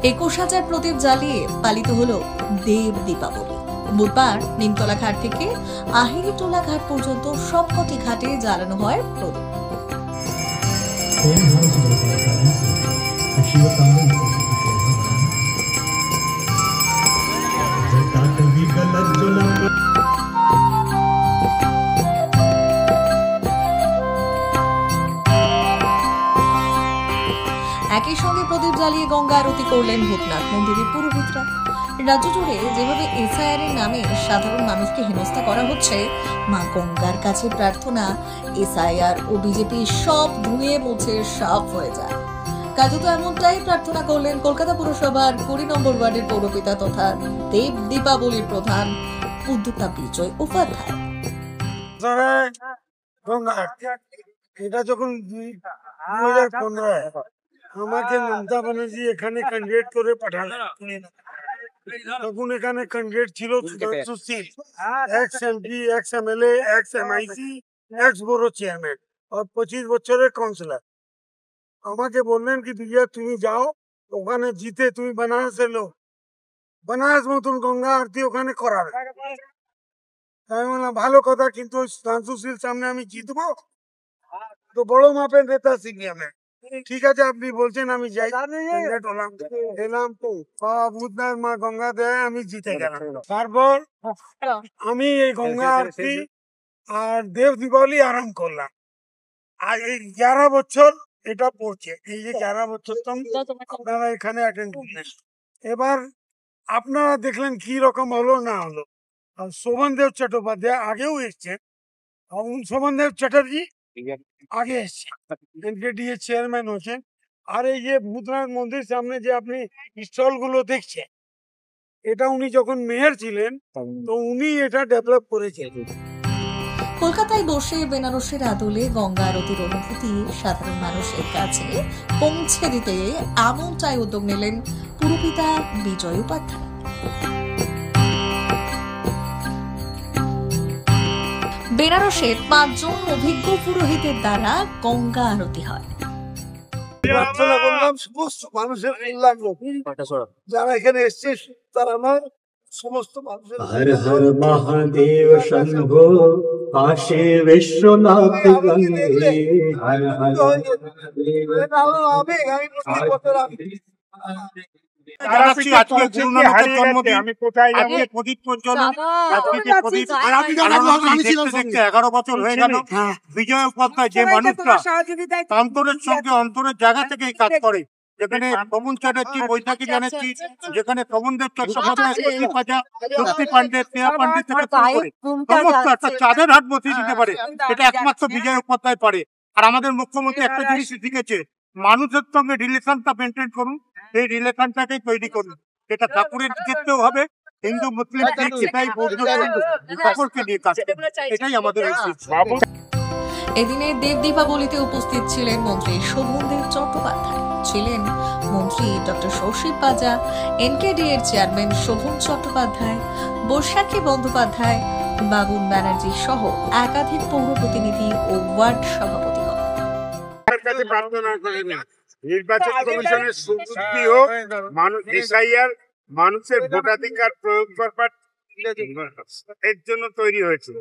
21,000 প্রদীপ জ্বালিয়ে পালিত হলো দেব দীপাবলি। বুধবার নিমতলা ঘাট থেকে আহিরিটোলা ঘাট পর্যন্ত সবকটি ঘাটে জ্বালানো হয় প্রদীপ। একই সঙ্গে প্রদীপ জ্বালিয়ে গঙ্গা আরতি করলেন ভূতনাথ মন্দিরের পুরোহিতরা। রাজ্য জুড়ে যেভাবে এসআইআর এর নামে সাধারণ মানুষকে হেনস্থা করা হচ্ছে, মা গঙ্গার কাছে প্রার্থনা এসআইআর ও বিজেপি সব ধুয়ে মুছে সাফ হয়ে যায়। কাজত এমনটাই প্রার্থনা করলেন কলকাতা পুরসভার 20 নম্বর ওয়ার্ডের পৌরপিতা তথা দেব দীপাবলির প্রধান উদ্যোক্তা বিজয় উপাধ্যায়। এটা যখন 2015 আমাকে মমতা ব্যানার্জি এখানে ক্যান্ডিডেট করে পাঠালেন, তখন এখানে ক্যান্ডিডেট ছিল x MP, x MLA, x MIC, x বড় চেয়ারম্যান আর 25 বছরের কাউন্সিলর। আমাকে বললেন কি দিদিয়া তুমি যাও ওখানে জিতে তুমি बनारस এলো, बनारस মতন গঙ্গা আরতি ওখানে করাবে। আমি বললাম ভালো কথা, কিন্তু সুশীল সামনে আমি জিতবো তো বড় মাপের নেতা শিখি আমি। ঠিক আছে আপনি বলছেন আমি যাই, এলাম তো ভূতনাথ মা গঙ্গা দেয় আমি জিতে গেলাম। তারপর আমি এই গঙ্গা আরতি আর দেব দীপাবলি আরাম করলাম। আর এই 11 বছর এটা পড়ছে, এই যে 11 বছর আপনারা এখানে অ্যাটেন্ড করলেন। এবার আপনারা দেখলেন কি রকম হলো না হলো। আর শোভনদেব চট্টোপাধ্যায় আগেও এসছেন, শোভনদেব চ্যাটার্জি আগে এসছে, এনকেডিএ চেয়ারম্যান হচ্ছেন। আর এই যে ভূতনাথ মন্দির সামনে যে আপনি স্টল গুলো দেখছেন, এটা উনি যখন মেয়র ছিলেন তো উনি এটা ডেভেলপ করেছেন। কলকাতায় বসে বেনারসের আদলে গঙ্গা আরতির অনুভূতি সাধারণ মানুষের কাছে পৌঁছে দিতে এমনটাই উদ্যোগ নিলেন পুরপিতা বিজয় উপাধ্যায়। বেনারসের 5 জন অভিজ্ঞ পুরোহিতের দ্বারা গঙ্গা আরতি হয়। প্রার্থনা করলাম সমস্ত মানুষের কল্যাণ হোক, যারা এখানে এসছে তারা আমার সমস্ত মানুষের। হর হর মহাদেব শম্ভো কাশী বিশ্বনাথ গঙ্গে, হর হর আমি কোথায় প্রদীপ পর্যন্ত 11 বছর হয়ে গেল। বিজয় উপাধ্যায় যে মানুষটা অন্তরের সঙ্গে অন্তরের জায়গা থেকে কাজ করে, যেখানে পবন চ্যাটার্জি, বৈশাখী ব্যানার্জি, যেখানে পবনদেব চট্টোপাধ্যায়, শক্তি পান্ডে, স্নেহা পান্ডে থেকে সমস্ত একটা চাঁদের হাট বসিয়ে দিতে পারে, এটা একমাত্র বিজয় উপাধ্যায় পারে। আর আমাদের মুখ্যমন্ত্রী একটা জিনিস শিখেছে, মানুষের সঙ্গে রিলেশনটা মেনটেন করুন, সেই রিলেশনটাকে তৈরি করুন। এটা ঠাকুরের ক্ষেত্রেও হবে, হিন্দু মুসলিম শিখ সেটাই বৌদ্ধ সকলকে নিয়ে কাজ করুন, এটাই আমাদের উচিত। এদিনে দেব দীপাবলিতে উপস্থিত ছিলেন মন্ত্রী শোভনদেব চট্টোপাধ্যায়, ছিলেন মন্ত্রী ডক্টর সৌশীপ পাজা, এনকেডি এর চেয়ারম্যান শোভন চট্টোপাধ্যায়, বৈশাখী বন্দ্যোপাধ্যায়, বাবুন ব্যানার্জি সহ একাধিক পৌর প্রতিনিধি ও ওয়ার্ড সভাপতিগণ। নির্বাচন কমিশনের সুবুদ্ধি হোক, মানুষ এসআইআর মানুষের ভোটাধিকার প্রয়োগ করবার এর জন্য তৈরি হয়েছে,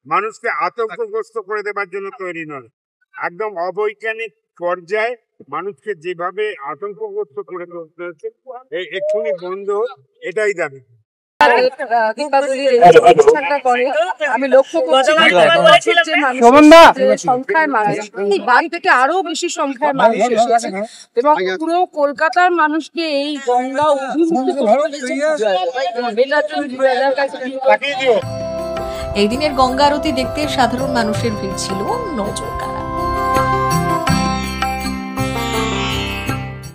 মানুষকে আতঙ্কগ্রস্ত করে দেবার জন্য তৈরি নয়। একদম অবৈজ্ঞানিক পর্যায়ে মানুষকে যেভাবে আতঙ্কগ্রস্ত করে তুলতে হচ্ছে, এক্ষুনি বন্ধ হোক, এটাই দাবি। আমি লক্ষ্য করছি সংখ্যায় মানুষ এই বাড়ি থেকে আরো বেশি সংখ্যায় মানুষ এসেছে এবং পুরো কলকাতার মানুষকে এই গঙ্গা এই দিনের গঙ্গা আরতি দেখতে সাধারণ মানুষের ভিড় ছিল নজর কাড়া।